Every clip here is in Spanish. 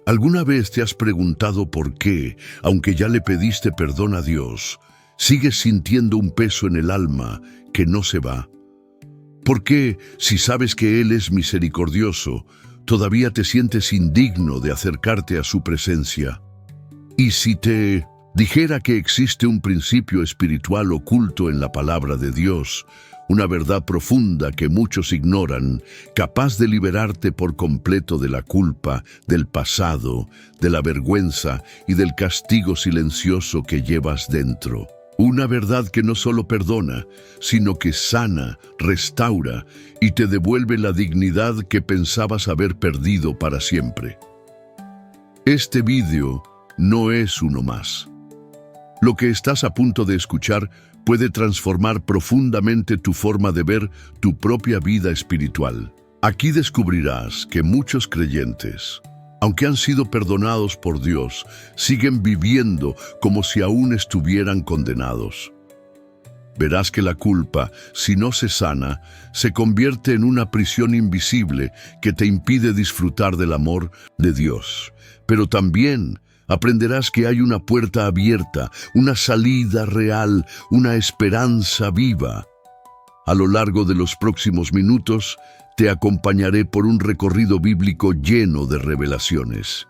¿Alguna vez te has preguntado por qué, aunque ya le pediste perdón a Dios, sigues sintiendo un peso en el alma que no se va? ¿Por qué, si sabes que Él es misericordioso, todavía te sientes indigno de acercarte a su presencia? ¿Y si te dijera que existe un principio espiritual oculto en la palabra de Dios, una verdad profunda que muchos ignoran, capaz de liberarte por completo de la culpa, del pasado, de la vergüenza y del castigo silencioso que llevas dentro? Una verdad que no solo perdona, sino que sana, restaura y te devuelve la dignidad que pensabas haber perdido para siempre. Este vídeo no es uno más. Lo que estás a punto de escuchar puede transformar profundamente tu forma de ver tu propia vida espiritual. Aquí descubrirás que muchos creyentes, aunque han sido perdonados por Dios, siguen viviendo como si aún estuvieran condenados. Verás que la culpa, si no se sana, se convierte en una prisión invisible que te impide disfrutar del amor de Dios. Pero también aprenderás que hay una puerta abierta, una salida real, una esperanza viva. A lo largo de los próximos minutos, te acompañaré por un recorrido bíblico lleno de revelaciones.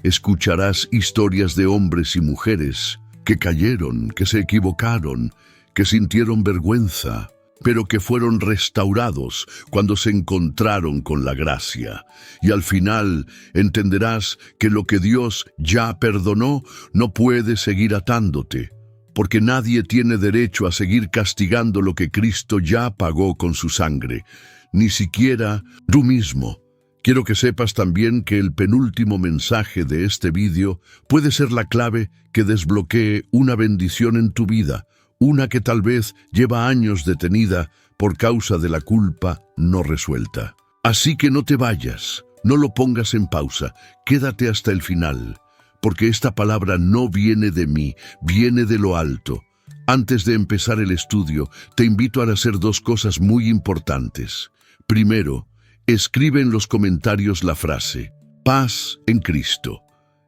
Escucharás historias de hombres y mujeres que cayeron, que se equivocaron, que sintieron vergüenza, pero que fueron restaurados cuando se encontraron con la gracia. Y al final entenderás que lo que Dios ya perdonó no puede seguir atándote, porque nadie tiene derecho a seguir castigando lo que Cristo ya pagó con su sangre, ni siquiera tú mismo. Quiero que sepas también que el penúltimo mensaje de este vídeo puede ser la clave que desbloquee una bendición en tu vida, una que tal vez lleva años detenida por causa de la culpa no resuelta. Así que no te vayas, no lo pongas en pausa, quédate hasta el final, porque esta palabra no viene de mí, viene de lo alto. Antes de empezar el estudio, te invito a hacer dos cosas muy importantes. Primero, escribe en los comentarios la frase, paz en Cristo.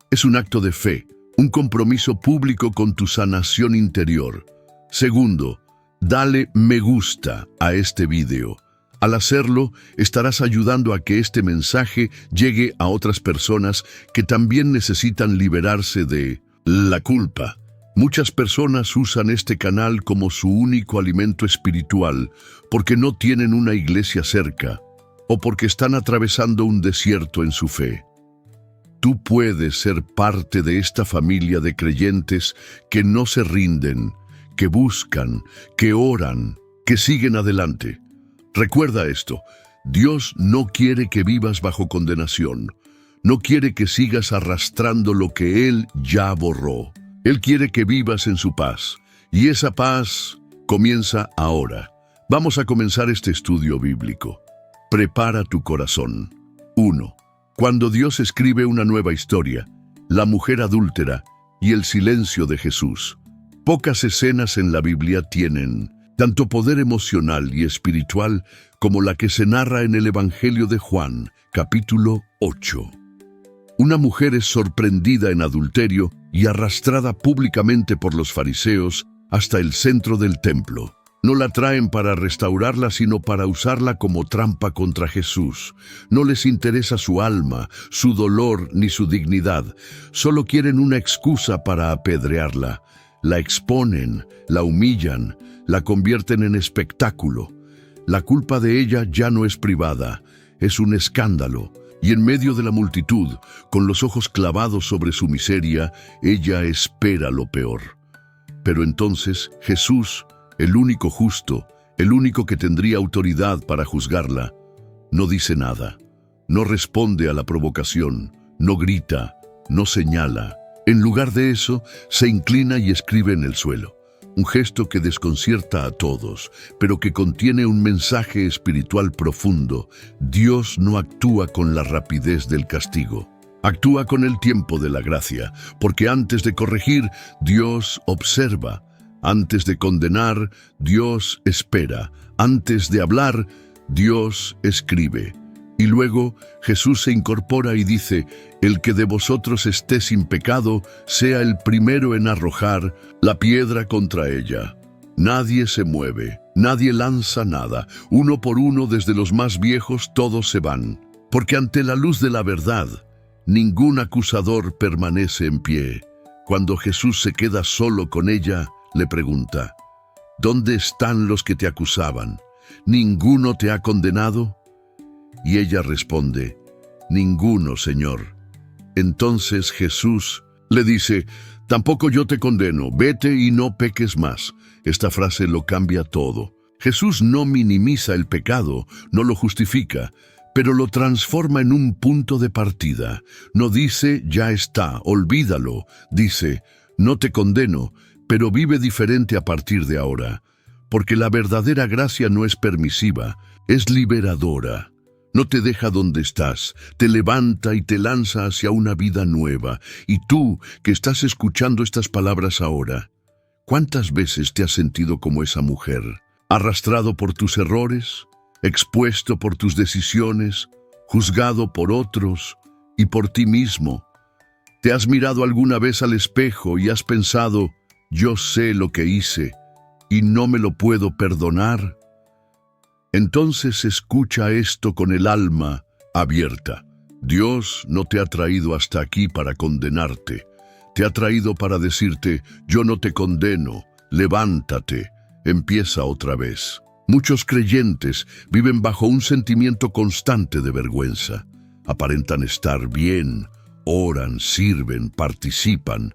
Es un acto de fe, un compromiso público con tu sanación interior. Segundo, dale me gusta a este video. Al hacerlo, estarás ayudando a que este mensaje llegue a otras personas que también necesitan liberarse de la culpa. Muchas personas usan este canal como su único alimento espiritual porque no tienen una iglesia cerca o porque están atravesando un desierto en su fe. Tú puedes ser parte de esta familia de creyentes que no se rinden, que buscan, que oran, que siguen adelante. Recuerda esto, Dios no quiere que vivas bajo condenación, no quiere que sigas arrastrando lo que Él ya borró. Él quiere que vivas en su paz, y esa paz comienza ahora. Vamos a comenzar este estudio bíblico. Prepara tu corazón. 1. Cuando Dios escribe una nueva historia, la mujer adúltera y el silencio de Jesús. Pocas escenas en la Biblia tienen tanto poder emocional y espiritual como la que se narra en el Evangelio de Juan, capítulo 8. Una mujer es sorprendida en adulterio y arrastrada públicamente por los fariseos hasta el centro del templo. No la traen para restaurarla, sino para usarla como trampa contra Jesús. No les interesa su alma, su dolor ni su dignidad. Solo quieren una excusa para apedrearla. La exponen, la humillan, la convierten en espectáculo. La culpa de ella ya no es privada, es un escándalo. Y en medio de la multitud, con los ojos clavados sobre su miseria, ella espera lo peor. Pero entonces Jesús, el único justo, el único que tendría autoridad para juzgarla, no dice nada, no responde a la provocación, no grita, no señala. En lugar de eso, se inclina y escribe en el suelo. Un gesto que desconcierta a todos, pero que contiene un mensaje espiritual profundo. Dios no actúa con la rapidez del castigo. Actúa con el tiempo de la gracia, porque antes de corregir, Dios observa. Antes de condenar, Dios espera. Antes de hablar, Dios escribe. Y luego Jesús se incorpora y dice: el que de vosotros esté sin pecado, sea el primero en arrojar la piedra contra ella. Nadie se mueve, nadie lanza nada. Uno por uno, desde los más viejos, todos se van. Porque ante la luz de la verdad, ningún acusador permanece en pie. Cuando Jesús se queda solo con ella, le pregunta: ¿dónde están los que te acusaban? ¿Ninguno te ha condenado? Y ella responde: ninguno, Señor. Entonces Jesús le dice: tampoco yo te condeno, vete y no peques más. Esta frase lo cambia todo. Jesús no minimiza el pecado, no lo justifica, pero lo transforma en un punto de partida. No dice: ya está, olvídalo. Dice: no te condeno, pero vive diferente a partir de ahora. Porque la verdadera gracia no es permisiva, es liberadora. No te deja donde estás, te levanta y te lanza hacia una vida nueva. Y tú, que estás escuchando estas palabras ahora, ¿cuántas veces te has sentido como esa mujer? Arrastrado por tus errores, expuesto por tus decisiones, juzgado por otros y por ti mismo. ¿Te has mirado alguna vez al espejo y has pensado: yo sé lo que hice y no me lo puedo perdonar? Entonces escucha esto con el alma abierta. Dios no te ha traído hasta aquí para condenarte. Te ha traído para decirte: yo no te condeno, levántate, empieza otra vez. Muchos creyentes viven bajo un sentimiento constante de vergüenza. Aparentan estar bien, oran, sirven, participan,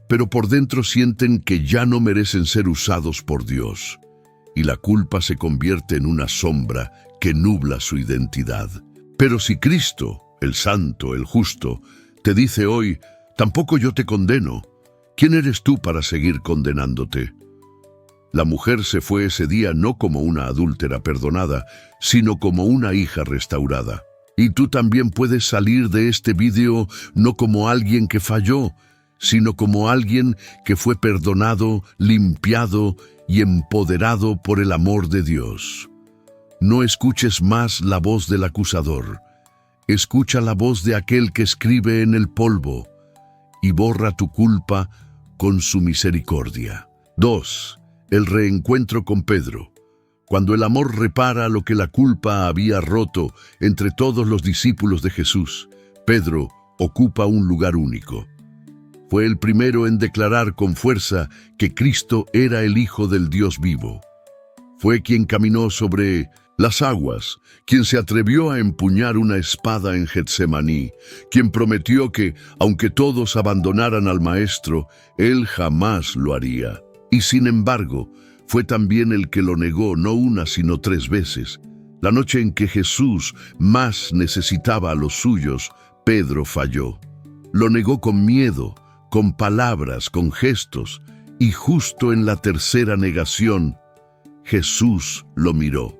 pero por dentro sienten que ya no merecen ser usados por Dios. Y la culpa se convierte en una sombra que nubla su identidad. Pero si Cristo, el Santo, el Justo, te dice hoy: tampoco yo te condeno, ¿quién eres tú para seguir condenándote? La mujer se fue ese día no como una adúltera perdonada, sino como una hija restaurada. Y tú también puedes salir de este video no como alguien que falló, sino como alguien que fue perdonado, limpiado y empoderado por el amor de Dios. No escuches más la voz del acusador. Escucha la voz de aquel que escribe en el polvo y borra tu culpa con su misericordia. 2. El reencuentro con Pedro. Cuando el amor repara lo que la culpa había roto entre todos los discípulos de Jesús, Pedro ocupa un lugar único. Fue el primero en declarar con fuerza que Cristo era el Hijo del Dios vivo. Fue quien caminó sobre las aguas, quien se atrevió a empuñar una espada en Getsemaní, quien prometió que, aunque todos abandonaran al Maestro, él jamás lo haría. Y sin embargo, fue también el que lo negó no una sino 3 veces. La noche en que Jesús más necesitaba a los suyos, Pedro falló. Lo negó con miedo, con palabras, con gestos, y justo en la tercera negación, Jesús lo miró.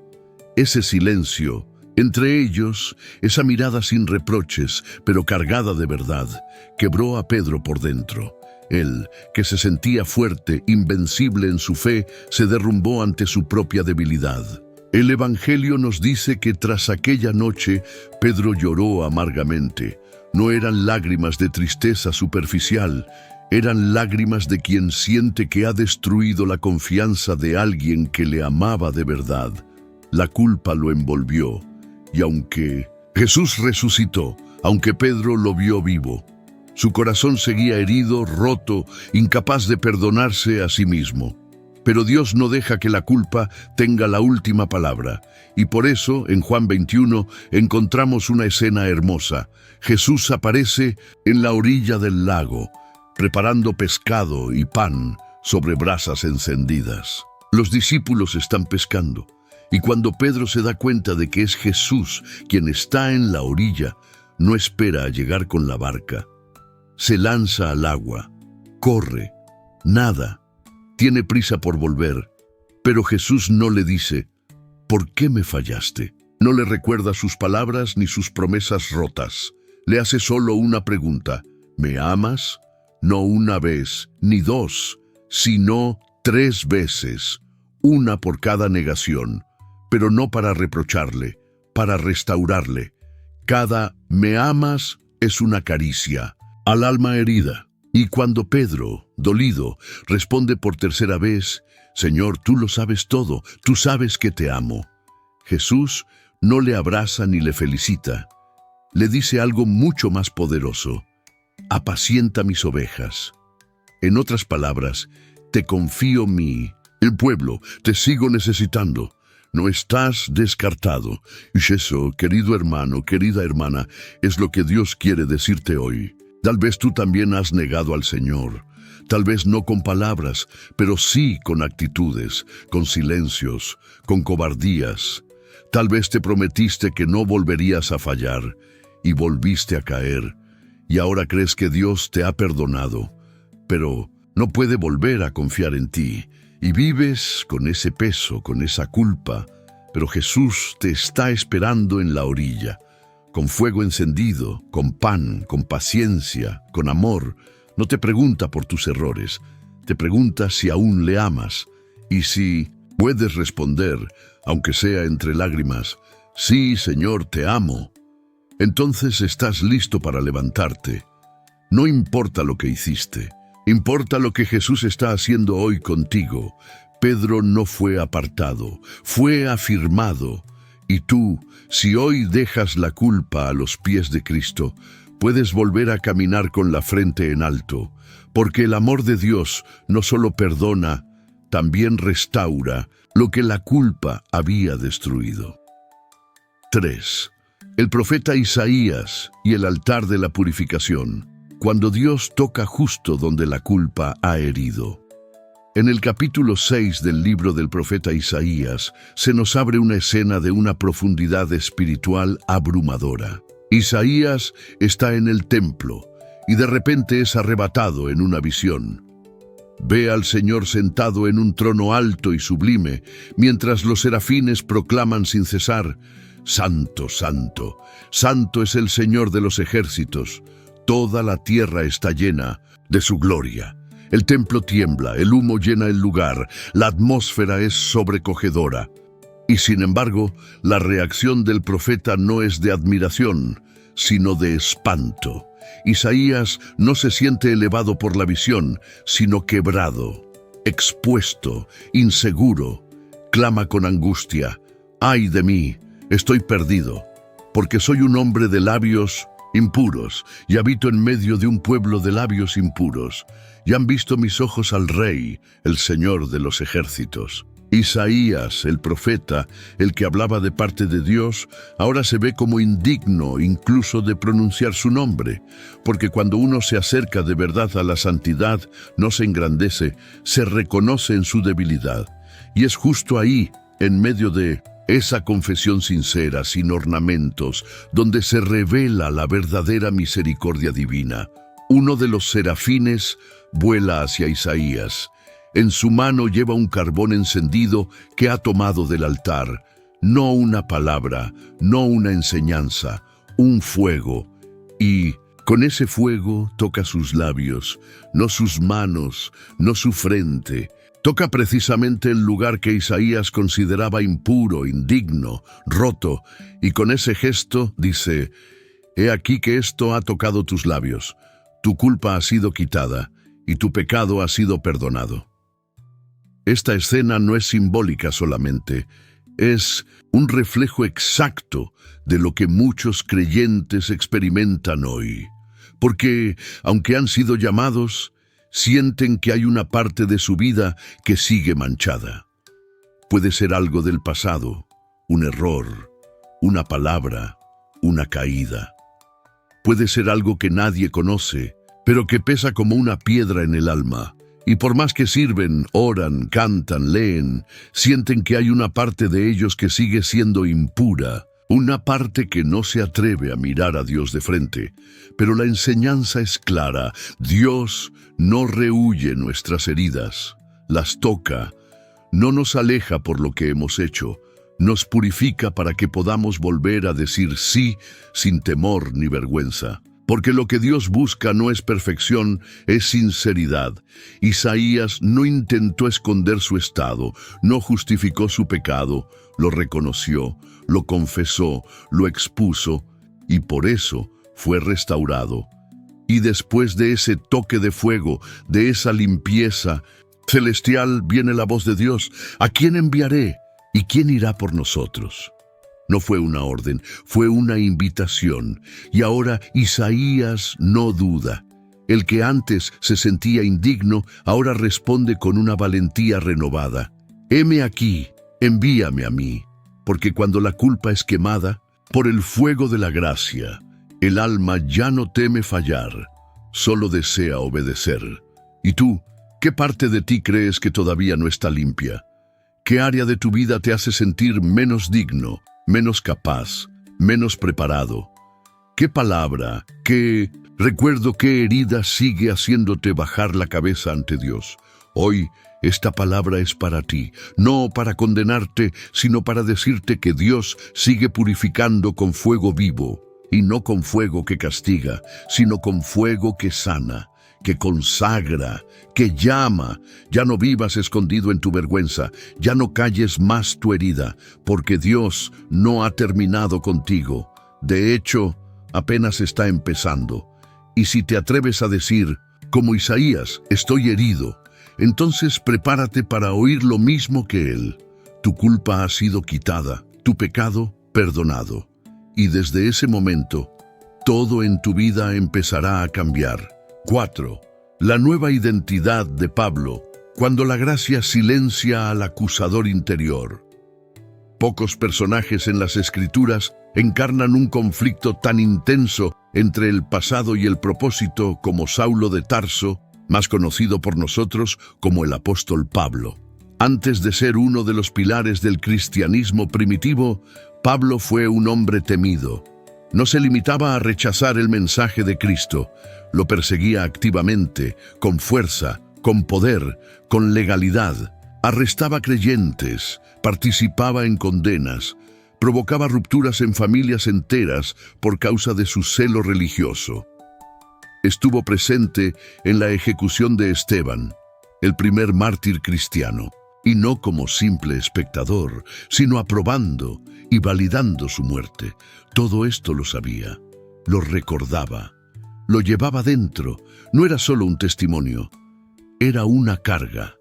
Ese silencio, entre ellos, esa mirada sin reproches, pero cargada de verdad, quebró a Pedro por dentro. Él, que se sentía fuerte, invencible en su fe, se derrumbó ante su propia debilidad. El Evangelio nos dice que tras aquella noche, Pedro lloró amargamente. No eran lágrimas de tristeza superficial, eran lágrimas de quien siente que ha destruido la confianza de alguien que le amaba de verdad. La culpa lo envolvió, y aunque Jesús resucitó, aunque Pedro lo vio vivo, su corazón seguía herido, roto, incapaz de perdonarse a sí mismo. Pero Dios no deja que la culpa tenga la última palabra. Y por eso, en Juan 21, encontramos una escena hermosa. Jesús aparece en la orilla del lago, preparando pescado y pan sobre brasas encendidas. Los discípulos están pescando, y cuando Pedro se da cuenta de que es Jesús quien está en la orilla, no espera a llegar con la barca. Se lanza al agua, corre, nada. Tiene prisa por volver, pero Jesús no le dice: ¿por qué me fallaste? No le recuerda sus palabras ni sus promesas rotas. Le hace solo una pregunta: ¿me amas? No una vez, ni 2, sino 3 veces, una por cada negación, pero no para reprocharle, para restaurarle. Cada "me amas" es una caricia al alma herida. Y cuando Pedro, dolido, responde por tercera vez, «Señor, tú lo sabes todo, tú sabes que te amo», Jesús no le abraza ni le felicita. Le dice algo mucho más poderoso: «Apacienta mis ovejas». En otras palabras, te confío el pueblo, te sigo necesitando. No estás descartado. Y eso, querido hermano, querida hermana, es lo que Dios quiere decirte hoy. Tal vez tú también has negado al Señor. Tal vez no con palabras, pero sí con actitudes, con silencios, con cobardías. Tal vez te prometiste que no volverías a fallar y volviste a caer. Y ahora crees que Dios te ha perdonado, pero no puede volver a confiar en ti. Y vives con ese peso, con esa culpa, pero Jesús te está esperando en la orilla, con fuego encendido, con pan, con paciencia, con amor. No te pregunta por tus errores, te pregunta si aún le amas, y si puedes responder, aunque sea entre lágrimas, «Sí, Señor, te amo». Entonces estás listo para levantarte. No importa lo que hiciste, importa lo que Jesús está haciendo hoy contigo. Pedro no fue apartado, fue afirmado. Y tú, si hoy dejas la culpa a los pies de Cristo, puedes volver a caminar con la frente en alto, porque el amor de Dios no solo perdona, también restaura lo que la culpa había destruido. 3. El profeta Isaías y el altar de la purificación, cuando Dios toca justo donde la culpa ha herido. En el capítulo 6 del libro del profeta Isaías se nos abre una escena de una profundidad espiritual abrumadora. Isaías está en el templo y de repente es arrebatado en una visión. Ve al Señor sentado en un trono alto y sublime, mientras los serafines proclaman sin cesar: «Santo, santo, santo es el Señor de los ejércitos. Toda la tierra está llena de su gloria». El templo tiembla, el humo llena el lugar, la atmósfera es sobrecogedora. Y sin embargo, la reacción del profeta no es de admiración, sino de espanto. Isaías no se siente elevado por la visión, sino quebrado, expuesto, inseguro. Clama con angustia: «¡Ay de mí! Estoy perdido, porque soy un hombre de labios impuros, y habito en medio de un pueblo de labios impuros. Y han visto mis ojos al Rey, el Señor de los ejércitos». Isaías, el profeta, el que hablaba de parte de Dios, ahora se ve como indigno incluso de pronunciar su nombre, porque cuando uno se acerca de verdad a la santidad, no se engrandece, se reconoce en su debilidad. Y es justo ahí, en medio de esa confesión sincera, sin ornamentos, donde se revela la verdadera misericordia divina. Uno de los serafines vuela hacia Isaías. En su mano lleva un carbón encendido que ha tomado del altar. No una palabra, no una enseñanza, un fuego. Y con ese fuego toca sus labios, no sus manos, no su frente. Toca precisamente el lugar que Isaías consideraba impuro, indigno, roto, y con ese gesto dice: «He aquí que esto ha tocado tus labios. Tu culpa ha sido quitada, y tu pecado ha sido perdonado». Esta escena no es simbólica solamente, es un reflejo exacto de lo que muchos creyentes experimentan hoy. Porque, aunque han sido llamados, sienten que hay una parte de su vida que sigue manchada. Puede ser algo del pasado, un error, una palabra, una caída. Puede ser algo que nadie conoce, pero que pesa como una piedra en el alma. Y por más que sirven, oran, cantan, leen, sienten que hay una parte de ellos que sigue siendo impura, una parte que no se atreve a mirar a Dios de frente. Pero la enseñanza es clara: Dios no rehúye nuestras heridas, las toca, no nos aleja por lo que hemos hecho, nos purifica para que podamos volver a decir sí sin temor ni vergüenza. Porque lo que Dios busca no es perfección, es sinceridad. Isaías no intentó esconder su estado, no justificó su pecado, lo reconoció, lo confesó, lo expuso, y por eso fue restaurado. Y después de ese toque de fuego, de esa limpieza celestial, viene la voz de Dios: ¿a quién enviaré? ¿Y quién irá por nosotros? No fue una orden, fue una invitación. Y ahora Isaías no duda. El que antes se sentía indigno, ahora responde con una valentía renovada: heme aquí, envíame a mí. Porque cuando la culpa es quemada por el fuego de la gracia, el alma ya no teme fallar, solo desea obedecer. ¿Y tú, qué parte de ti crees que todavía no está limpia? ¿Qué área de tu vida te hace sentir menos digno, menos capaz, menos preparado? ¿Qué palabra, qué recuerdo, qué herida sigue haciéndote bajar la cabeza ante Dios? Hoy, esta palabra es para ti, no para condenarte, sino para decirte que Dios sigue purificando con fuego vivo, y no con fuego que castiga, sino con fuego que sana, que consagra, que llama. Ya no vivas escondido en tu vergüenza, ya no calles más tu herida, porque Dios no ha terminado contigo. De hecho, apenas está empezando. Y si te atreves a decir, como Isaías, estoy herido, entonces prepárate para oír lo mismo que él. Tu culpa ha sido quitada, tu pecado perdonado. Y desde ese momento, todo en tu vida empezará a cambiar. 4. La nueva identidad de Pablo, cuando la gracia silencia al acusador interior. Pocos personajes en las Escrituras encarnan un conflicto tan intenso entre el pasado y el propósito como Saulo de Tarso, más conocido por nosotros como el apóstol Pablo. Antes de ser uno de los pilares del cristianismo primitivo, Pablo fue un hombre temido. No se limitaba a rechazar el mensaje de Cristo, lo perseguía activamente, con fuerza, con poder, con legalidad. Arrestaba creyentes, participaba en condenas, provocaba rupturas en familias enteras por causa de su celo religioso. Estuvo presente en la ejecución de Esteban, el primer mártir cristiano, y no como simple espectador, sino aprobando y validando su muerte. Todo esto lo sabía, lo recordaba, lo llevaba dentro. No era solo un testimonio, era una carga.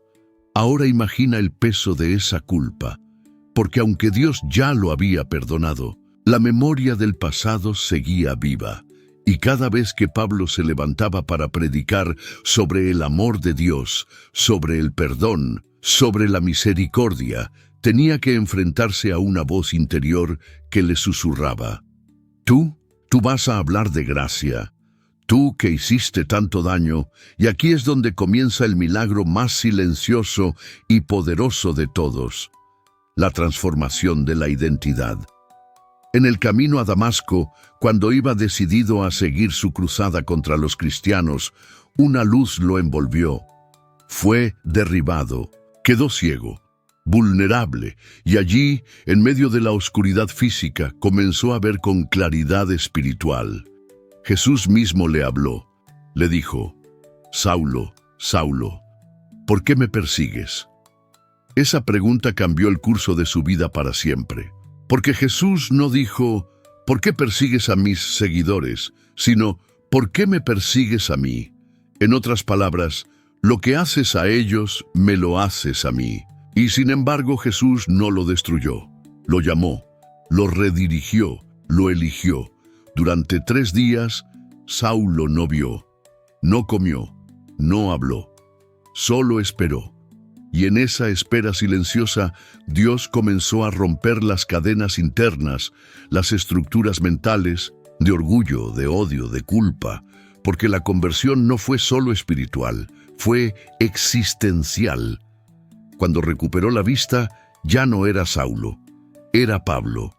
Ahora imagina el peso de esa culpa, porque aunque Dios ya lo había perdonado, la memoria del pasado seguía viva. Y cada vez que Pablo se levantaba para predicar sobre el amor de Dios, sobre el perdón, sobre la misericordia, tenía que enfrentarse a una voz interior que le susurraba: Tú vas a hablar de gracia, tú que hiciste tanto daño, y aquí es donde comienza el milagro más silencioso y poderoso de todos, la transformación de la identidad. En el camino a Damasco, cuando iba decidido a seguir su cruzada contra los cristianos, una luz lo envolvió. Fue derribado, quedó ciego, vulnerable, y allí, en medio de la oscuridad física, comenzó a ver con claridad espiritual. Jesús mismo le habló, le dijo: Saulo, Saulo, ¿por qué me persigues? Esa pregunta cambió el curso de su vida para siempre. Porque Jesús no dijo: ¿por qué persigues a mis seguidores?, sino: ¿por qué me persigues a mí? En otras palabras, lo que haces a ellos, me lo haces a mí. Y sin embargo, Jesús no lo destruyó. Lo llamó, lo redirigió, lo eligió. Durante 3 días, Saulo no vio, no comió, no habló, solo esperó. Y en esa espera silenciosa, Dios comenzó a romper las cadenas internas, las estructuras mentales, de orgullo, de odio, de culpa, porque la conversión no fue solo espiritual, fue existencial. Cuando recuperó la vista, ya no era Saulo, era Pablo.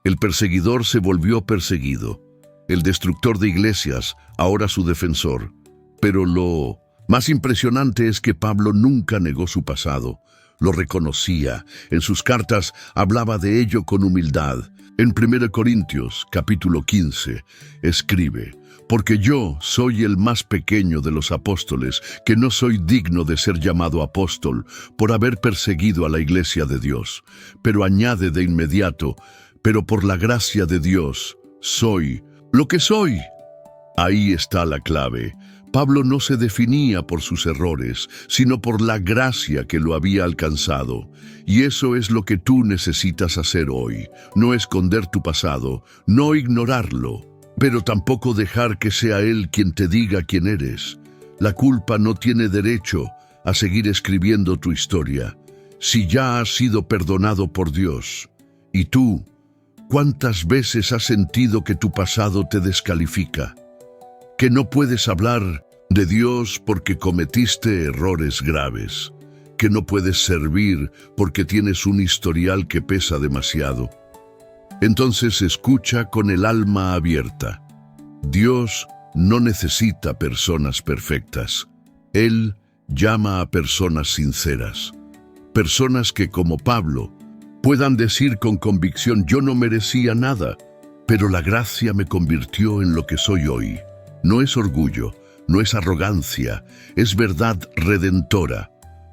El perseguidor se volvió perseguido, el destructor de iglesias, ahora su defensor. Pero lo más impresionante es que Pablo nunca negó su pasado, lo reconocía. En sus cartas hablaba de ello con humildad. En 1 Corintios, capítulo 15, escribe: porque yo soy el más pequeño de los apóstoles, que no soy digno de ser llamado apóstol por haber perseguido a la iglesia de Dios. Pero añade de inmediato: pero por la gracia de Dios, soy lo que soy. Ahí está la clave. Pablo no se definía por sus errores, sino por la gracia que lo había alcanzado. Y eso es lo que tú necesitas hacer hoy. No esconder tu pasado, no ignorarlo, pero tampoco dejar que sea Él quien te diga quién eres. La culpa no tiene derecho a seguir escribiendo tu historia, si ya has sido perdonado por Dios. ¿Y tú? ¿Cuántas veces has sentido que tu pasado te descalifica? Que no puedes hablar de Dios porque cometiste errores graves, que no puedes servir porque tienes un historial que pesa demasiado. Entonces escucha con el alma abierta. Dios no necesita personas perfectas. Él llama a personas sinceras, personas que, como Pablo, puedan decir con convicción: yo no merecía nada, pero la gracia me convirtió en lo que soy hoy. No es orgullo, no es arrogancia, es verdad redentora,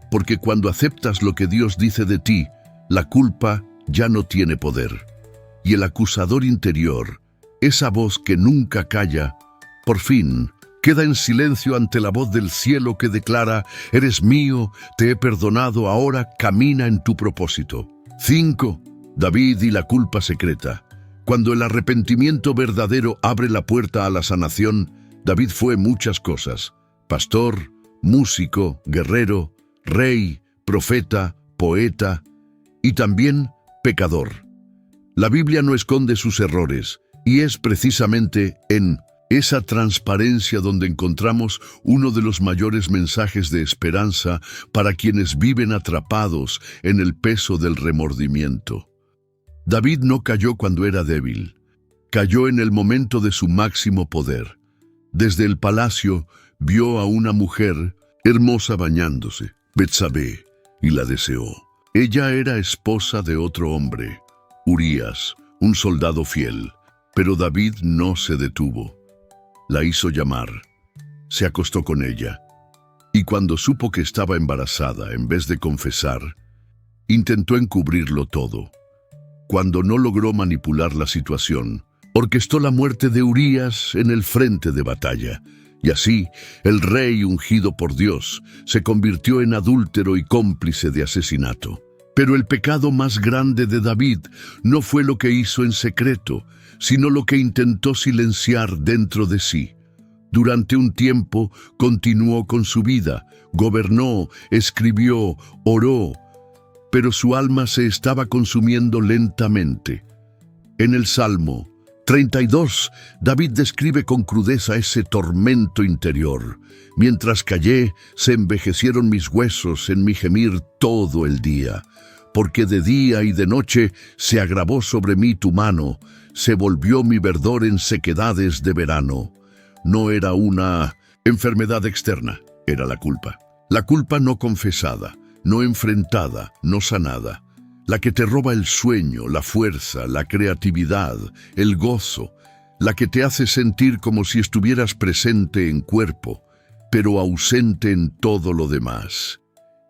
porque cuando aceptas lo que Dios dice de ti, la culpa ya no tiene poder. Y el acusador interior, esa voz que nunca calla, por fin queda en silencio ante la voz del cielo que declara: eres mío, te he perdonado, ahora camina en tu propósito. 5. David y la culpa secreta. Cuando el arrepentimiento verdadero abre la puerta a la sanación, David fue muchas cosas: pastor, músico, guerrero, rey, profeta, poeta y también pecador. La Biblia no esconde sus errores, y es precisamente en esa transparencia donde encontramos uno de los mayores mensajes de esperanza para quienes viven atrapados en el peso del remordimiento. David no cayó cuando era débil, cayó en el momento de su máximo poder. Desde el palacio vio a una mujer hermosa bañándose, Betsabé, y la deseó. Ella era esposa de otro hombre, Urías, un soldado fiel, pero David no se detuvo. La hizo llamar, se acostó con ella, y cuando supo que estaba embarazada, en vez de confesar, intentó encubrirlo todo. Cuando no logró manipular la situación, orquestó la muerte de Urías en el frente de batalla, y así el rey ungido por Dios se convirtió en adúltero y cómplice de asesinato. Pero el pecado más grande de David no fue lo que hizo en secreto, sino lo que intentó silenciar dentro de sí. Durante un tiempo continuó con su vida, gobernó, escribió, oró, pero su alma se estaba consumiendo lentamente. En el Salmo 32, David describe con crudeza ese tormento interior. Mientras callé, se envejecieron mis huesos en mi gemir todo el día, porque de día y de noche se agravó sobre mí tu mano, se volvió mi verdor en sequedades de verano. No era una enfermedad externa, era la culpa. La culpa no confesada, no enfrentada, no sanada. La que te roba el sueño, la fuerza, la creatividad, el gozo. La que te hace sentir como si estuvieras presente en cuerpo, pero ausente en todo lo demás.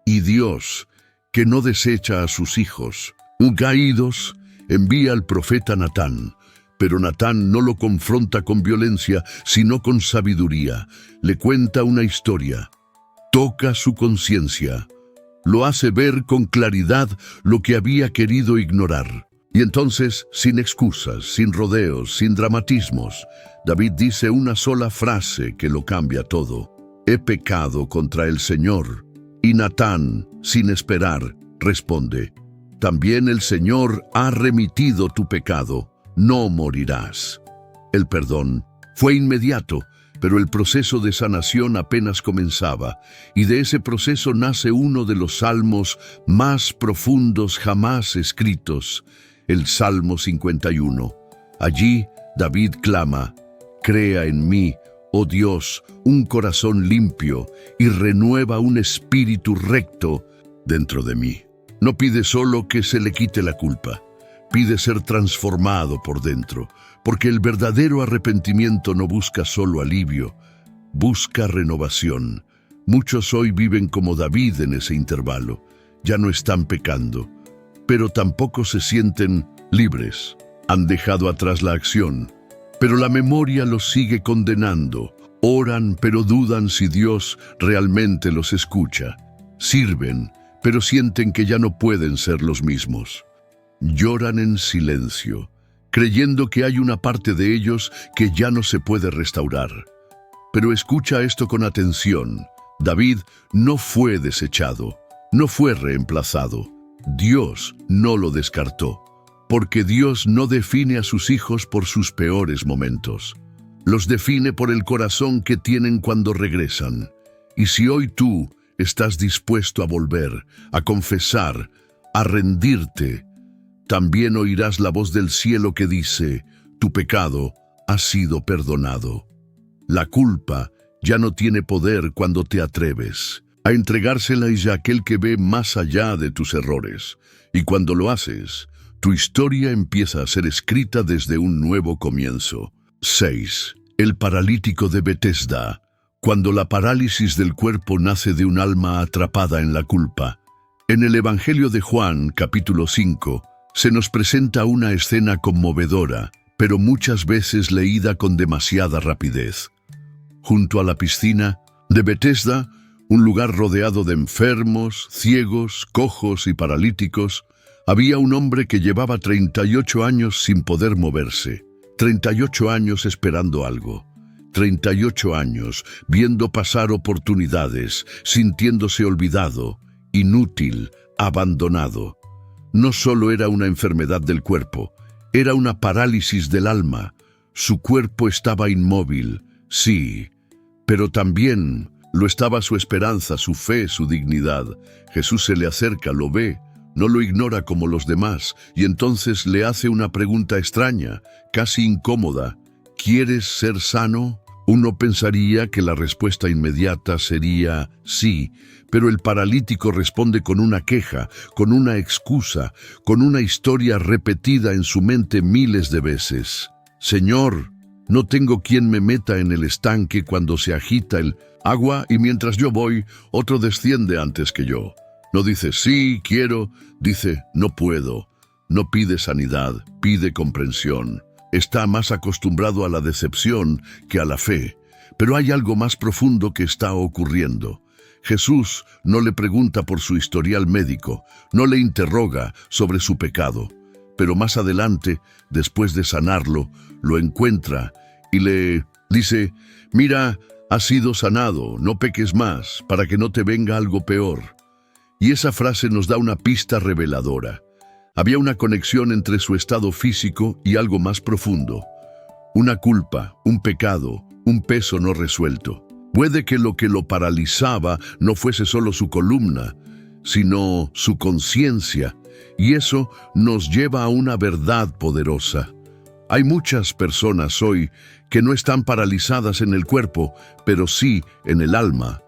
Y Dios, que no desecha a sus hijos, caídos, envía al profeta Natán. Pero Natán no lo confronta con violencia, sino con sabiduría. Le cuenta una historia. Toca su conciencia. Lo hace ver con claridad lo que había querido ignorar. Y entonces, sin excusas, sin rodeos, sin dramatismos, David dice una sola frase que lo cambia todo. He pecado contra el Señor. Y Natán, sin esperar, responde: también el Señor ha remitido tu pecado, no morirás. El perdón fue inmediato, pero el proceso de sanación apenas comenzaba, y de ese proceso nace uno de los salmos más profundos jamás escritos, el Salmo 51. Allí David clama: crea en mí, oh Dios, un corazón limpio, y renueva un espíritu recto dentro de mí. No pide solo que se le quite la culpa, pide ser transformado por dentro, porque el verdadero arrepentimiento no busca solo alivio, busca renovación. Muchos hoy viven como David en ese intervalo. Ya no están pecando, pero tampoco se sienten libres. Han dejado atrás la acción, pero la memoria los sigue condenando. Oran, pero dudan si Dios realmente los escucha. Sirven, pero sienten que ya no pueden ser los mismos. Lloran en silencio, creyendo que hay una parte de ellos que ya no se puede restaurar. Pero escucha esto con atención. David no fue desechado, no fue reemplazado. Dios no lo descartó, porque Dios no define a sus hijos por sus peores momentos. Los define por el corazón que tienen cuando regresan. Y si hoy tú estás dispuesto a volver, a confesar, a rendirte, también oirás la voz del cielo que dice: tu pecado ha sido perdonado. La culpa ya no tiene poder cuando te atreves a entregársela a aquel que ve más allá de tus errores. Y cuando lo haces, tu historia empieza a ser escrita desde un nuevo comienzo. 6. El paralítico de Betesda. Cuando la parálisis del cuerpo nace de un alma atrapada en la culpa. En el Evangelio de Juan, capítulo 5, se nos presenta una escena conmovedora, pero muchas veces leída con demasiada rapidez. Junto a la piscina de Betesda, un lugar rodeado de enfermos, ciegos, cojos y paralíticos, había un hombre que llevaba 38 años sin poder moverse, 38 años esperando algo, 38 años viendo pasar oportunidades, sintiéndose olvidado, inútil, abandonado. No solo era una enfermedad del cuerpo, era una parálisis del alma. Su cuerpo estaba inmóvil, sí, pero también lo estaba su esperanza, su fe, su dignidad. Jesús se le acerca, lo ve, no lo ignora como los demás, y entonces le hace una pregunta extraña, casi incómoda. ¿Quieres ser sano? Uno pensaría que la respuesta inmediata sería sí, pero el paralítico responde con una queja, con una excusa, con una historia repetida en su mente miles de veces. Señor, no tengo quien me meta en el estanque cuando se agita el agua y mientras yo voy, otro desciende antes que yo. No dice sí, quiero, dice no puedo. No pide sanidad, pide comprensión. Está más acostumbrado a la decepción que a la fe. Pero hay algo más profundo que está ocurriendo. Jesús no le pregunta por su historial médico, no le interroga sobre su pecado. Pero más adelante, después de sanarlo, lo encuentra y le dice: mira, has sido sanado, no peques más, para que no te venga algo peor. Y esa frase nos da una pista reveladora. Había una conexión entre su estado físico y algo más profundo. Una culpa, un pecado, un peso no resuelto. Puede que lo paralizaba no fuese solo su columna, sino su conciencia, y eso nos lleva a una verdad poderosa. Hay muchas personas hoy que no están paralizadas en el cuerpo, pero sí en el alma.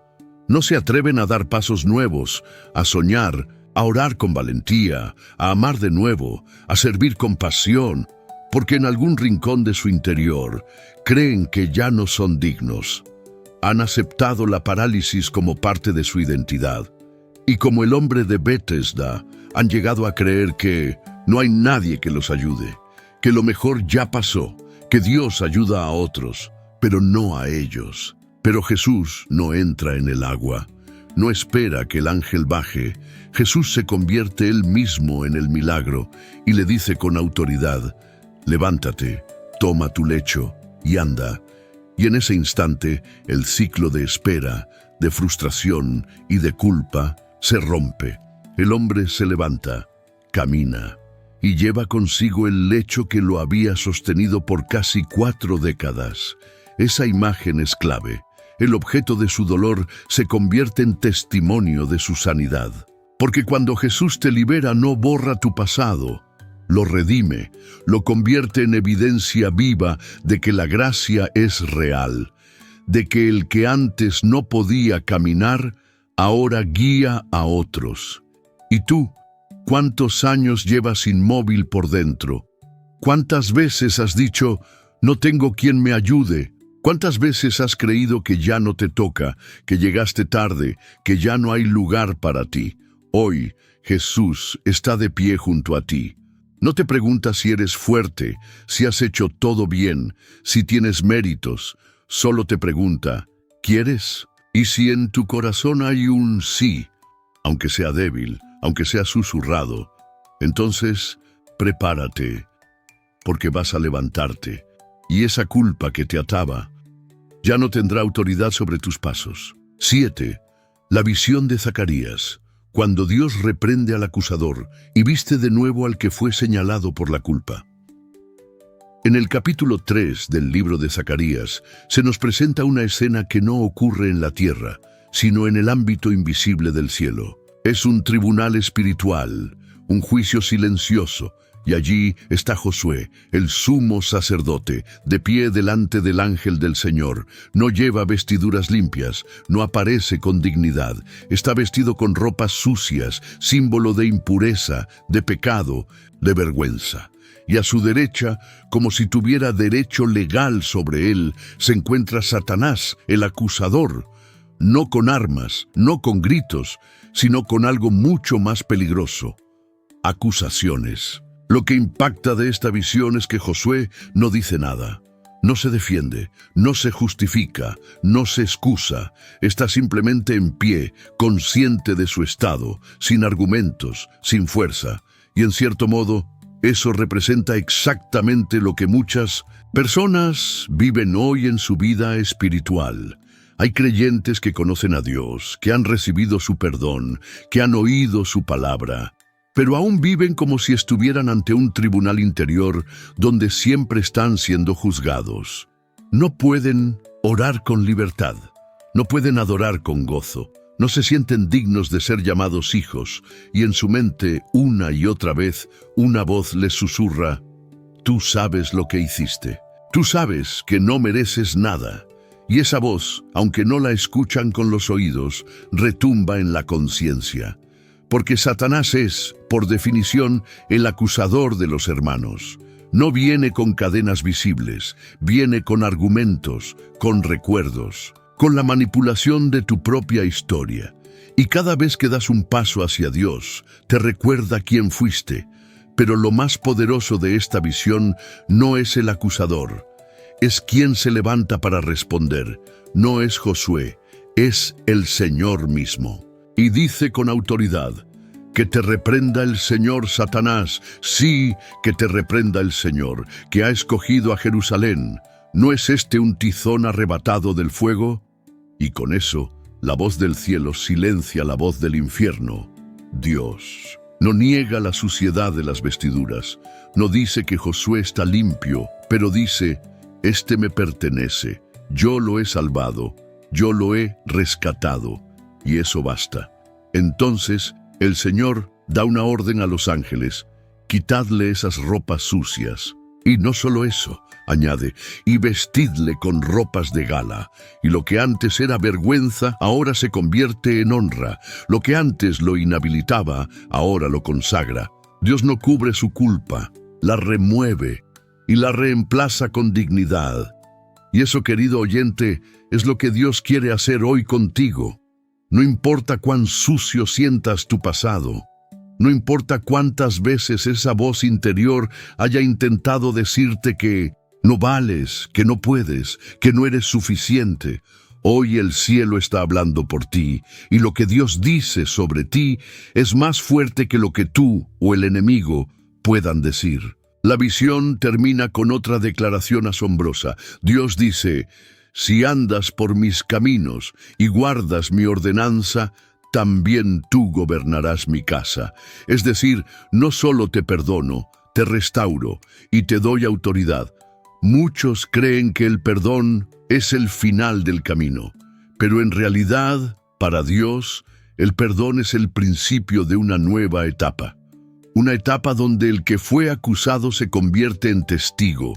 No se atreven a dar pasos nuevos, a soñar, a orar con valentía, a amar de nuevo, a servir con pasión, porque en algún rincón de su interior creen que ya no son dignos. Han aceptado la parálisis como parte de su identidad. Y como el hombre de Betesda, han llegado a creer que no hay nadie que los ayude, que lo mejor ya pasó, que Dios ayuda a otros, pero no a ellos. Pero Jesús no entra en el agua, no espera que el ángel baje. Jesús se convierte él mismo en el milagro y le dice con autoridad: levántate, toma tu lecho y anda. Y en ese instante, el ciclo de espera, de frustración y de culpa se rompe. El hombre se levanta, camina y lleva consigo el lecho que lo había sostenido por casi 4 décadas. Esa imagen es clave. El objeto de su dolor se convierte en testimonio de su sanidad. Porque cuando Jesús te libera, no borra tu pasado, lo redime, lo convierte en evidencia viva de que la gracia es real, de que el que antes no podía caminar, ahora guía a otros. ¿Y tú? ¿Cuántos años llevas inmóvil por dentro? ¿Cuántas veces has dicho: no tengo quien me ayude? ¿Cuántas veces has creído que ya no te toca, que llegaste tarde, que ya no hay lugar para ti? Hoy, Jesús está de pie junto a ti. No te pregunta si eres fuerte, si has hecho todo bien, si tienes méritos. Solo te pregunta, ¿quieres? Y si en tu corazón hay un sí, aunque sea débil, aunque sea susurrado, entonces prepárate, porque vas a levantarte, y esa culpa que te ataba ya no tendrá autoridad sobre tus pasos. 7. La visión de Zacarías. Cuando Dios reprende al acusador y viste de nuevo al que fue señalado por la culpa. En el capítulo 3 del libro de Zacarías se nos presenta una escena que no ocurre en la tierra, sino en el ámbito invisible del cielo. Es un tribunal espiritual, un juicio silencioso, y allí está Josué, el sumo sacerdote, de pie delante del ángel del Señor. No lleva vestiduras limpias, no aparece con dignidad, está vestido con ropas sucias, símbolo de impureza, de pecado, de vergüenza. Y a su derecha, como si tuviera derecho legal sobre él, se encuentra Satanás, el acusador, no con armas, no con gritos, sino con algo mucho más peligroso: acusaciones. Lo que impacta de esta visión es que Josué no dice nada, no se defiende, no se justifica, no se excusa, está simplemente en pie, consciente de su estado, sin argumentos, sin fuerza, y en cierto modo, eso representa exactamente lo que muchas personas viven hoy en su vida espiritual. Hay creyentes que conocen a Dios, que han recibido su perdón, que han oído su palabra, pero aún viven como si estuvieran ante un tribunal interior donde siempre están siendo juzgados. No pueden orar con libertad, no pueden adorar con gozo, no se sienten dignos de ser llamados hijos, y en su mente, una y otra vez, una voz les susurra: tú sabes lo que hiciste, tú sabes que no mereces nada. Y esa voz, aunque no la escuchan con los oídos, retumba en la conciencia. Porque Satanás es, por definición, el acusador de los hermanos. No viene con cadenas visibles, viene con argumentos, con recuerdos, con la manipulación de tu propia historia. Y cada vez que das un paso hacia Dios, te recuerda quién fuiste. Pero lo más poderoso de esta visión no es el acusador, es quien se levanta para responder. No es Josué, es el Señor mismo. Y dice con autoridad: que te reprenda el Señor, Satanás, sí, que te reprenda el Señor, que ha escogido a Jerusalén. ¿No es este un tizón arrebatado del fuego? Y con eso, la voz del cielo silencia la voz del infierno. Dios no niega la suciedad de las vestiduras, no dice que Josué está limpio, pero dice: este me pertenece, yo lo he salvado, yo lo he rescatado, y eso basta. Entonces, el Señor da una orden a los ángeles: quitadle esas ropas sucias. Y no solo eso, añade, y vestidle con ropas de gala. Y lo que antes era vergüenza, ahora se convierte en honra. Lo que antes lo inhabilitaba, ahora lo consagra. Dios no cubre su culpa, la remueve y la reemplaza con dignidad. Y eso, querido oyente, es lo que Dios quiere hacer hoy contigo. No importa cuán sucio sientas tu pasado, no importa cuántas veces esa voz interior haya intentado decirte que no vales, que no puedes, que no eres suficiente. Hoy el cielo está hablando por ti, y lo que Dios dice sobre ti es más fuerte que lo que tú o el enemigo puedan decir. La visión termina con otra declaración asombrosa. Dios dice: si andas por mis caminos y guardas mi ordenanza, también tú gobernarás mi casa. Es decir, no solo te perdono, te restauro y te doy autoridad. Muchos creen que el perdón es el final del camino, pero en realidad, para Dios, el perdón es el principio de una nueva etapa. Una etapa donde el que fue acusado se convierte en testigo,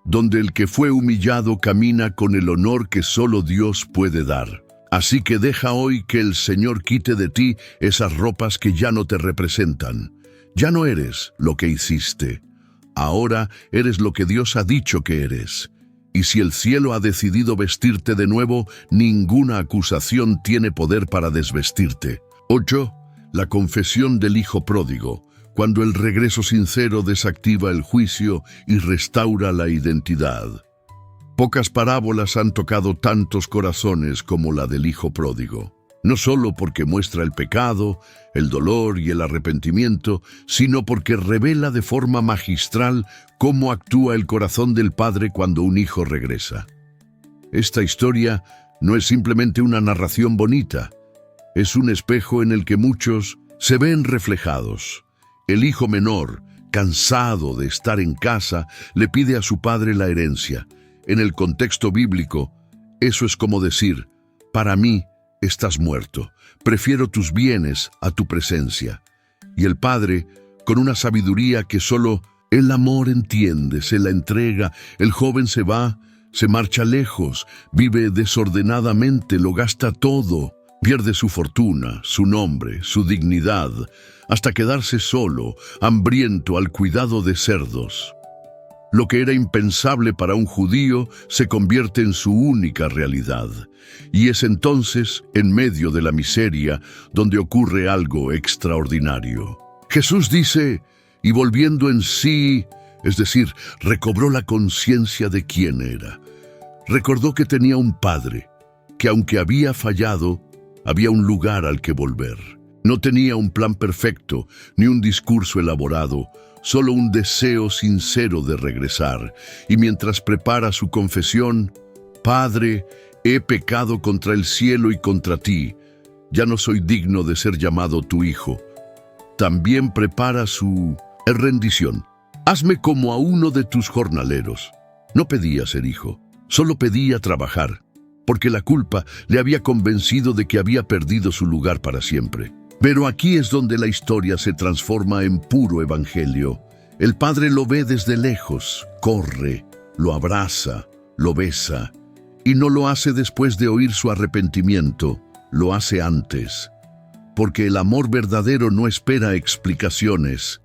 donde el que fue humillado camina con el honor que solo Dios puede dar. Así que deja hoy que el Señor quite de ti esas ropas que ya no te representan. Ya no eres lo que hiciste. Ahora eres lo que Dios ha dicho que eres. Y si el cielo ha decidido vestirte de nuevo, ninguna acusación tiene poder para desvestirte. 8. La confesión del hijo pródigo. cuando el regreso sincero desactiva el juicio y restaura la identidad. Pocas parábolas han tocado tantos corazones como la del hijo pródigo. No solo porque muestra el pecado, el dolor y el arrepentimiento, sino porque revela de forma magistral cómo actúa el corazón del padre cuando un hijo regresa. Esta historia no es simplemente una narración bonita, es un espejo en el que muchos se ven reflejados. El hijo menor, cansado de estar en casa, le pide a su padre la herencia. En el contexto bíblico, eso es como decir: para mí estás muerto, prefiero tus bienes a tu presencia. Y el padre, con una sabiduría que solo el amor entiende, se la entrega. El joven se va, se marcha lejos, vive desordenadamente, lo gasta todo, pierde su fortuna, su nombre, su dignidad, hasta quedarse solo, hambriento, al cuidado de cerdos. Lo que era impensable para un judío se convierte en su única realidad. Y es entonces, en medio de la miseria, donde ocurre algo extraordinario. Jesús dice: y volviendo en sí, es decir, recobró la conciencia de quién era. Recordó que tenía un padre, que aunque había fallado, había un lugar al que volver. No tenía un plan perfecto, ni un discurso elaborado, solo un deseo sincero de regresar. Y mientras prepara su confesión: Padre, he pecado contra el cielo y contra ti, ya no soy digno de ser llamado tu hijo, también prepara su rendición. Hazme como a uno de tus jornaleros. No pedía ser hijo, solo pedía trabajar, porque la culpa le había convencido de que había perdido su lugar para siempre. Pero aquí es donde la historia se transforma en puro evangelio. El padre lo ve desde lejos, corre, lo abraza, lo besa, y no lo hace después de oír su arrepentimiento, lo hace antes. Porque el amor verdadero no espera explicaciones,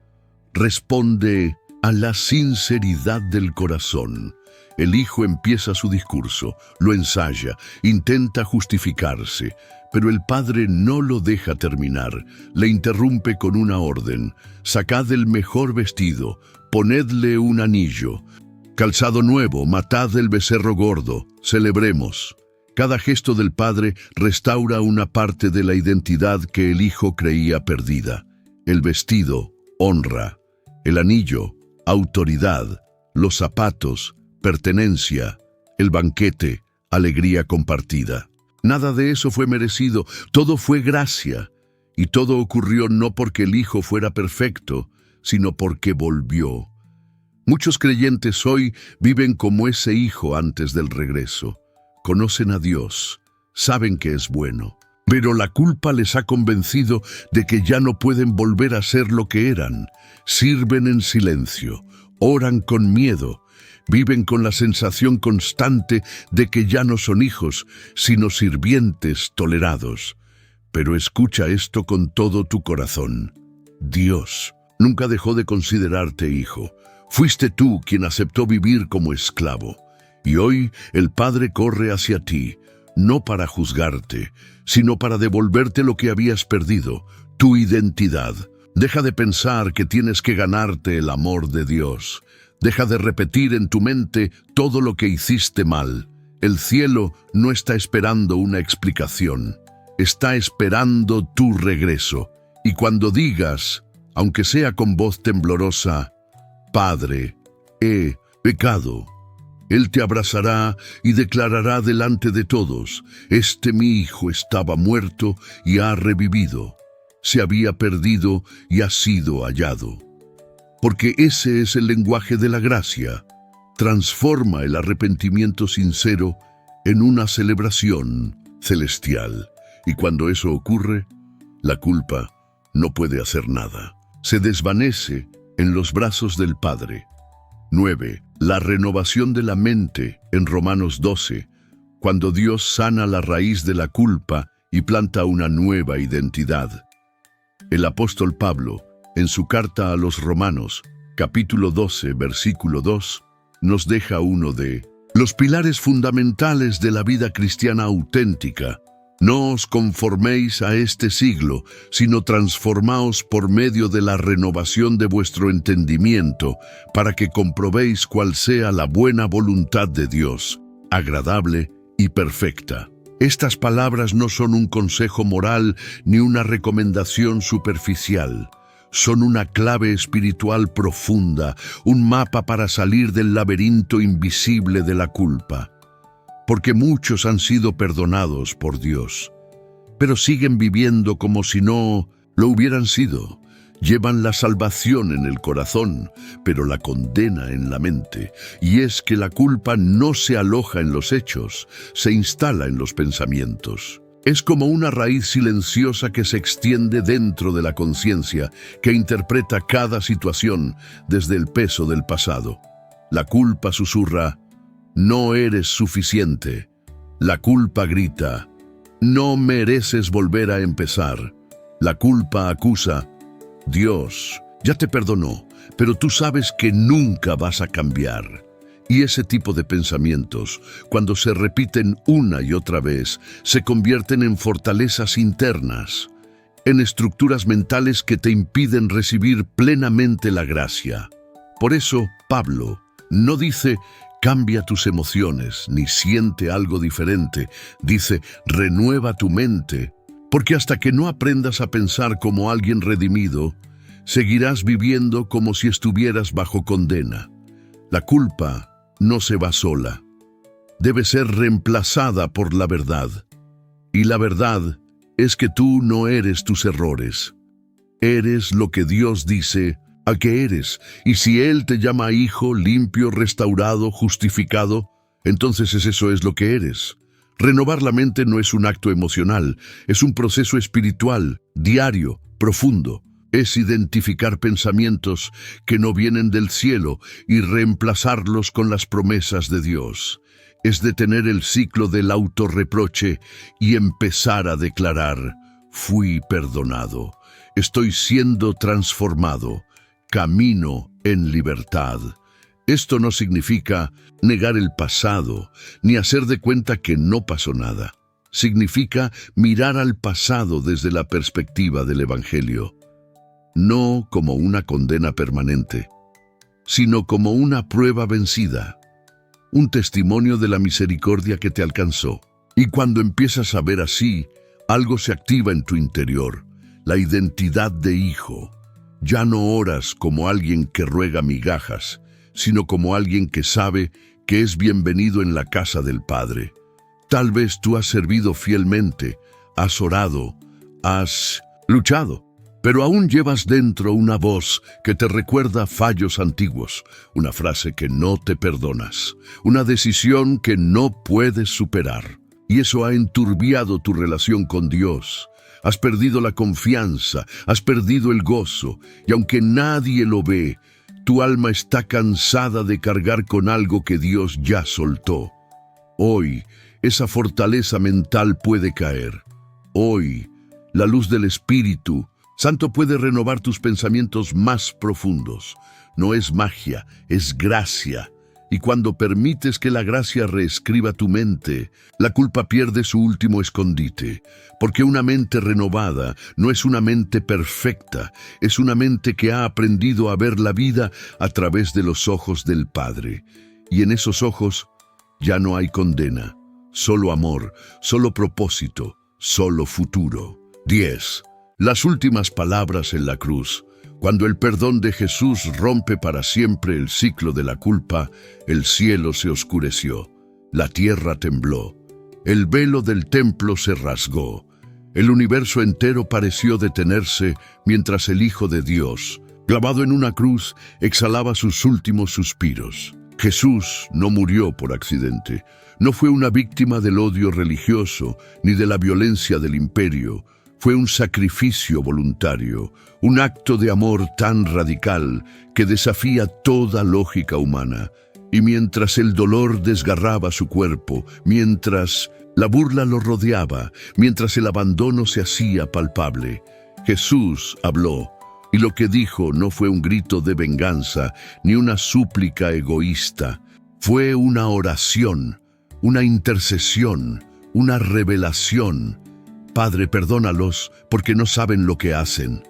responde a la sinceridad del corazón. El hijo empieza su discurso, lo ensaya, intenta justificarse, pero el padre no lo deja terminar, le interrumpe con una orden: sacad el mejor vestido, ponedle un anillo, calzado nuevo, matad el becerro gordo, celebremos. Cada gesto del padre restaura una parte de la identidad que el hijo creía perdida. El vestido, honra; el anillo, autoridad; los zapatos, pertenencia; el banquete, alegría compartida. Nada de eso fue merecido, todo fue gracia. Y todo ocurrió no porque el hijo fuera perfecto, sino porque volvió. Muchos creyentes hoy viven como ese hijo antes del regreso. Conocen a Dios, saben que es bueno, pero la culpa les ha convencido de que ya no pueden volver a ser lo que eran. Sirven en silencio, oran con miedo, viven con la sensación constante de que ya no son hijos, sino sirvientes tolerados. Pero escucha esto con todo tu corazón: Dios nunca dejó de considerarte hijo. Fuiste tú quien aceptó vivir como esclavo. Y hoy el Padre corre hacia ti, no para juzgarte, sino para devolverte lo que habías perdido, tu identidad. Deja de pensar que tienes que ganarte el amor de Dios. Deja de repetir en tu mente todo lo que hiciste mal. El cielo no está esperando una explicación, está esperando tu regreso. Y cuando digas, aunque sea con voz temblorosa: Padre, he pecado, Él te abrazará y declarará delante de todos: este mi hijo estaba muerto y ha revivido, se había perdido y ha sido hallado. Porque ese es el lenguaje de la gracia. Transforma el arrepentimiento sincero en una celebración celestial. Y cuando eso ocurre, la culpa no puede hacer nada. Se desvanece en los brazos del Padre. 9. La renovación de la mente en Romanos 12, cuando Dios sana la raíz de la culpa y planta una nueva identidad. El apóstol Pablo, en su carta a los Romanos, capítulo 12, versículo 2, nos deja uno de los pilares fundamentales de la vida cristiana auténtica. No os conforméis a este siglo, sino transformaos por medio de la renovación de vuestro entendimiento, para que comprobéis cuál sea la buena voluntad de Dios, agradable y perfecta. Estas palabras no son un consejo moral ni una recomendación superficial. Son una clave espiritual profunda, un mapa para salir del laberinto invisible de la culpa. Porque muchos han sido perdonados por Dios, pero siguen viviendo como si no lo hubieran sido. Llevan la salvación en el corazón, pero la condena en la mente. Y es que la culpa no se aloja en los hechos, se instala en los pensamientos. Es como una raíz silenciosa que se extiende dentro de la conciencia, que interpreta cada situación desde el peso del pasado. La culpa susurra: no eres suficiente. La culpa grita: no mereces volver a empezar. La culpa acusa: Dios ya te perdonó, pero tú sabes que nunca vas a cambiar. Y ese tipo de pensamientos, cuando se repiten una y otra vez, se convierten en fortalezas internas, en estructuras mentales que te impiden recibir plenamente la gracia. Por eso, Pablo no dice: cambia tus emociones, ni siente algo diferente. Dice: renueva tu mente, porque hasta que no aprendas a pensar como alguien redimido, seguirás viviendo como si estuvieras bajo condena. La culpa no se va sola. Debe ser reemplazada por la verdad. Y la verdad es que tú no eres tus errores. Eres lo que Dios dice a que eres, y si Él te llama hijo, limpio, restaurado, justificado, entonces eso es lo que eres. Renovar la mente no es un acto emocional, es un proceso espiritual, diario, profundo. Es identificar pensamientos que no vienen del cielo y reemplazarlos con las promesas de Dios. Es detener el ciclo del autorreproche y empezar a declarar: fui perdonado, estoy siendo transformado, camino en libertad. Esto no significa negar el pasado, ni hacer de cuenta que no pasó nada. Significa mirar al pasado desde la perspectiva del Evangelio. No como una condena permanente, sino como una prueba vencida, un testimonio de la misericordia que te alcanzó. Y cuando empiezas a ver así, algo se activa en tu interior, la identidad de hijo. Ya no oras como alguien que ruega migajas, sino como alguien que sabe que es bienvenido en la casa del Padre. Tal vez tú has servido fielmente, has orado, has luchado, pero aún llevas dentro una voz que te recuerda fallos antiguos, una frase que no te perdonas, una decisión que no puedes superar. Y eso ha enturbiado tu relación con Dios. Has perdido la confianza, has perdido el gozo, y aunque nadie lo ve, tu alma está cansada de cargar con algo que Dios ya soltó. Hoy, esa fortaleza mental puede caer. Hoy, la luz del Espíritu Santo puede renovar tus pensamientos más profundos. No es magia, es gracia. Y cuando permites que la gracia reescriba tu mente, la culpa pierde su último escondite. Porque una mente renovada no es una mente perfecta, es una mente que ha aprendido a ver la vida a través de los ojos del Padre. Y en esos ojos ya no hay condena, solo amor, solo propósito, solo futuro. 10. Las últimas palabras en la cruz. Cuando el perdón de Jesús rompe para siempre el ciclo de la culpa, el cielo se oscureció, la tierra tembló, el velo del templo se rasgó, el universo entero pareció detenerse mientras el Hijo de Dios, clavado en una cruz, exhalaba sus últimos suspiros. Jesús no murió por accidente, no fue una víctima del odio religioso ni de la violencia del imperio. Fue un sacrificio voluntario, un acto de amor tan radical que desafía toda lógica humana. Y mientras el dolor desgarraba su cuerpo, mientras la burla lo rodeaba, mientras el abandono se hacía palpable, Jesús habló. Y lo que dijo no fue un grito de venganza, ni una súplica egoísta. Fue una oración, una intercesión, una revelación. Padre, perdónalos, porque no saben lo que hacen.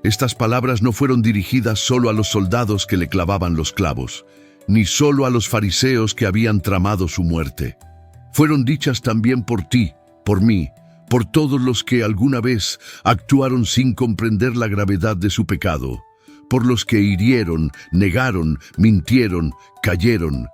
Estas palabras no fueron dirigidas solo a los soldados que le clavaban los clavos, ni solo a los fariseos que habían tramado su muerte. Fueron dichas también por ti, por mí, por todos los que alguna vez actuaron sin comprender la gravedad de su pecado, por los que hirieron, negaron, mintieron, cayeron,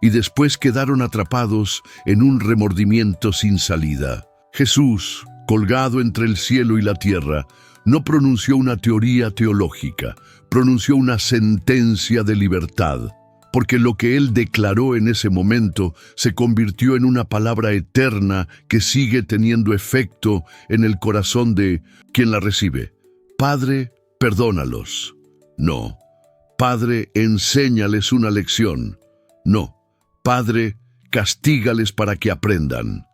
y después quedaron atrapados en un remordimiento sin salida. Jesús, colgado entre el cielo y la tierra, no pronunció una teoría teológica, pronunció una sentencia de libertad, porque lo que él declaró en ese momento se convirtió en una palabra eterna que sigue teniendo efecto en el corazón de quien la recibe. Padre, perdónalos. No. Padre, enséñales una lección. No. Padre, castígales para que aprendan.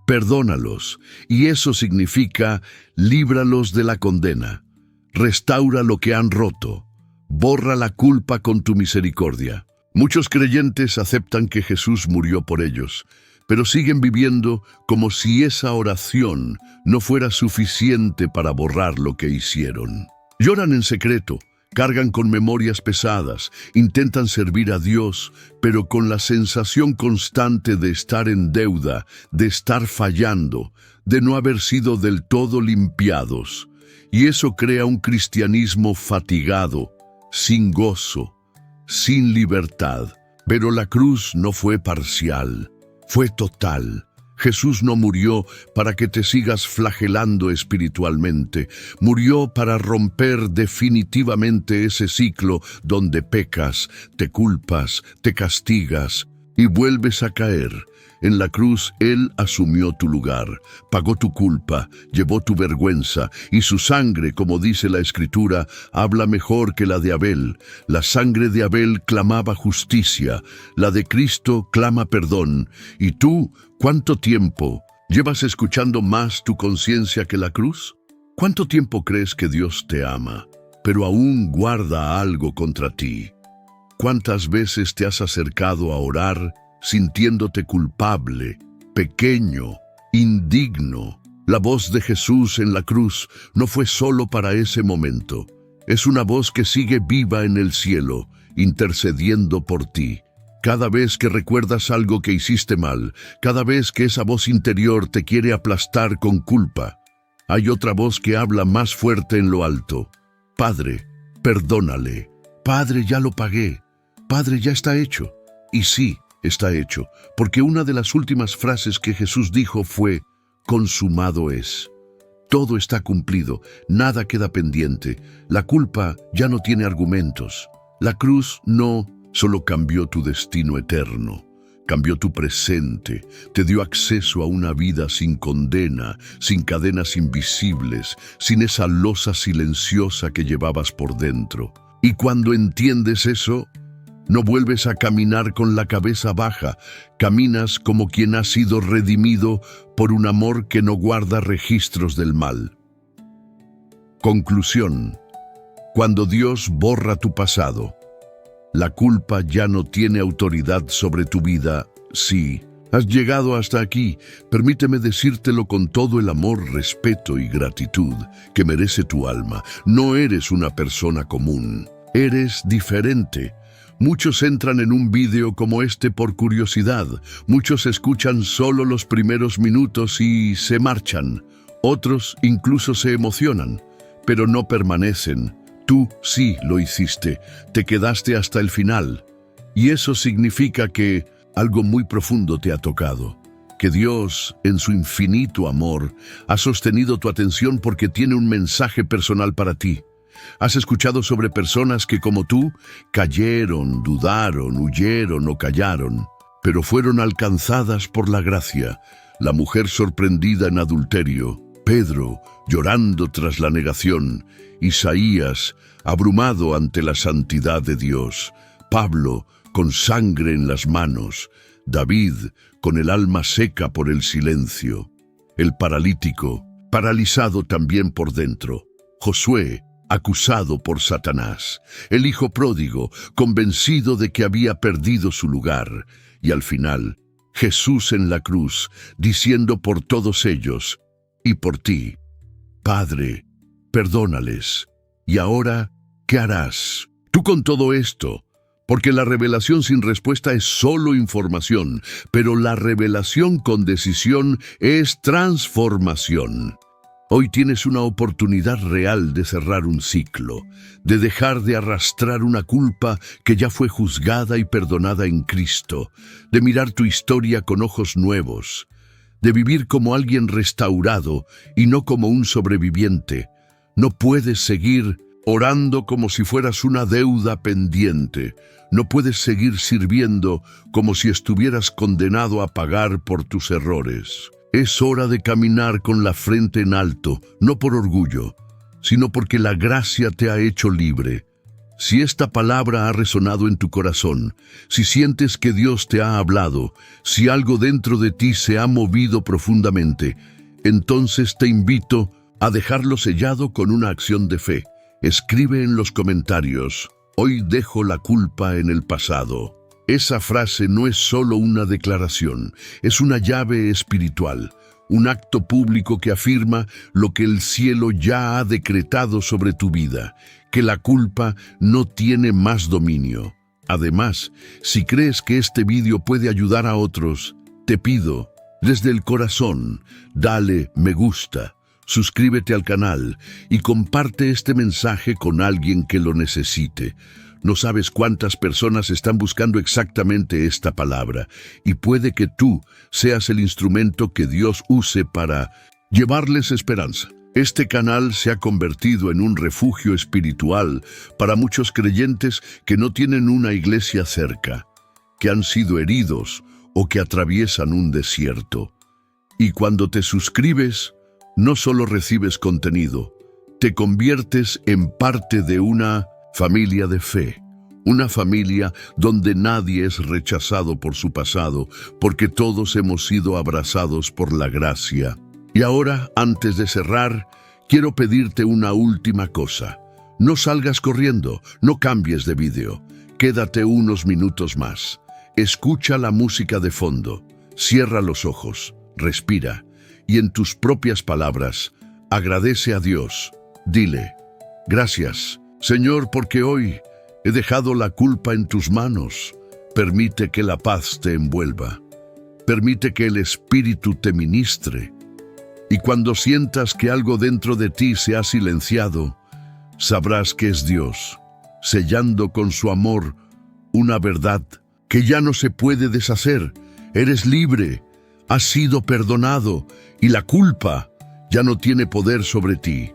Perdónalos, y eso significa líbralos de la condena. Restaura lo que han roto. Borra la culpa con tu misericordia. Muchos creyentes aceptan que Jesús murió por ellos, pero siguen viviendo como si esa oración no fuera suficiente para borrar lo que hicieron. Lloran en secreto, cargan con memorias pesadas, intentan servir a Dios, pero con la sensación constante de estar en deuda, de estar fallando, de no haber sido del todo limpiados. Y eso crea un cristianismo fatigado, sin gozo, sin libertad. Pero la cruz no fue parcial, fue total. Jesús no murió para que te sigas flagelando espiritualmente. Murió para romper definitivamente ese ciclo donde pecas, te culpas, te castigas y vuelves a caer. En la cruz Él asumió tu lugar, pagó tu culpa, llevó tu vergüenza, y su sangre, como dice la Escritura, habla mejor que la de Abel. La sangre de Abel clamaba justicia, la de Cristo clama perdón. ¿Y tú, cuánto tiempo llevas escuchando más tu conciencia que la cruz? ¿Cuánto tiempo crees que Dios te ama, pero aún guarda algo contra ti? ¿Cuántas veces te has acercado a orar sintiéndote culpable, pequeño, indigno? La voz de Jesús en la cruz no fue solo para ese momento. Es una voz que sigue viva en el cielo, intercediendo por ti. Cada vez que recuerdas algo que hiciste mal, cada vez que esa voz interior te quiere aplastar con culpa, hay otra voz que habla más fuerte en lo alto. Padre, perdónale. Padre, ya lo pagué. Padre, ya está hecho. Y sí, está hecho, porque una de las últimas frases que Jesús dijo fue: consumado es. Todo está cumplido, nada queda pendiente. La culpa ya no tiene argumentos. La cruz no solo cambió tu destino eterno, cambió tu presente, te dio acceso a una vida sin condena, sin cadenas invisibles, sin esa losa silenciosa que llevabas por dentro. Y cuando entiendes eso, no vuelves a caminar con la cabeza baja, caminas como quien ha sido redimido por un amor que no guarda registros del mal. Conclusión: cuando Dios borra tu pasado, la culpa ya no tiene autoridad sobre tu vida. Sí, has llegado hasta aquí. Permíteme decírtelo con todo el amor, respeto y gratitud que merece tu alma. No eres una persona común, eres diferente. Muchos entran en un vídeo como este por curiosidad. Muchos escuchan solo los primeros minutos y se marchan. Otros incluso se emocionan, pero no permanecen. Tú sí lo hiciste, te quedaste hasta el final. Y eso significa que algo muy profundo te ha tocado. Que Dios, en su infinito amor, ha sostenido tu atención porque tiene un mensaje personal para ti. Has escuchado sobre personas que, como tú, cayeron, dudaron, huyeron o callaron, pero fueron alcanzadas por la gracia. La mujer sorprendida en adulterio, Pedro, llorando tras la negación, Isaías, abrumado ante la santidad de Dios, Pablo, con sangre en las manos, David, con el alma seca por el silencio, el paralítico, paralizado también por dentro, Josué, acusado por Satanás, el hijo pródigo, convencido de que había perdido su lugar, y al final, Jesús en la cruz, diciendo por todos ellos: y por ti. Padre, perdónales. ¿Y ahora qué harás? Tú con todo esto, porque la revelación sin respuesta es solo información, pero la revelación con decisión es transformación. Hoy tienes una oportunidad real de cerrar un ciclo, de dejar de arrastrar una culpa que ya fue juzgada y perdonada en Cristo, de mirar tu historia con ojos nuevos, de vivir como alguien restaurado y no como un sobreviviente. No puedes seguir orando como si fueras una deuda pendiente. No puedes seguir sirviendo como si estuvieras condenado a pagar por tus errores. Es hora de caminar con la frente en alto, no por orgullo, sino porque la gracia te ha hecho libre. Si esta palabra ha resonado en tu corazón, si sientes que Dios te ha hablado, si algo dentro de ti se ha movido profundamente, entonces te invito a dejarlo sellado con una acción de fe. Escribe en los comentarios: hoy dejo la culpa en el pasado. Esa frase no es solo una declaración, es una llave espiritual, un acto público que afirma lo que el cielo ya ha decretado sobre tu vida, que la culpa no tiene más dominio. Además, si crees que este vídeo puede ayudar a otros, te pido, desde el corazón, dale me gusta, suscríbete al canal y comparte este mensaje con alguien que lo necesite. No sabes cuántas personas están buscando exactamente esta palabra, y puede que tú seas el instrumento que Dios use para llevarles esperanza. Este canal se ha convertido en un refugio espiritual para muchos creyentes que no tienen una iglesia cerca, que han sido heridos o que atraviesan un desierto. Y cuando te suscribes, no solo recibes contenido, te conviertes en parte de una familia de fe, una familia donde nadie es rechazado por su pasado, porque todos hemos sido abrazados por la gracia. Y ahora, antes de cerrar, quiero pedirte una última cosa. No salgas corriendo, no cambies de vídeo. Quédate unos minutos más. Escucha la música de fondo, cierra los ojos, respira, y en tus propias palabras, agradece a Dios. Dile: gracias, Señor, porque hoy he dejado la culpa en tus manos. Permite que la paz te envuelva. Permite que el Espíritu te ministre. Y cuando sientas que algo dentro de ti se ha silenciado, sabrás que es Dios, sellando con su amor una verdad que ya no se puede deshacer. Eres libre, has sido perdonado y la culpa ya no tiene poder sobre ti.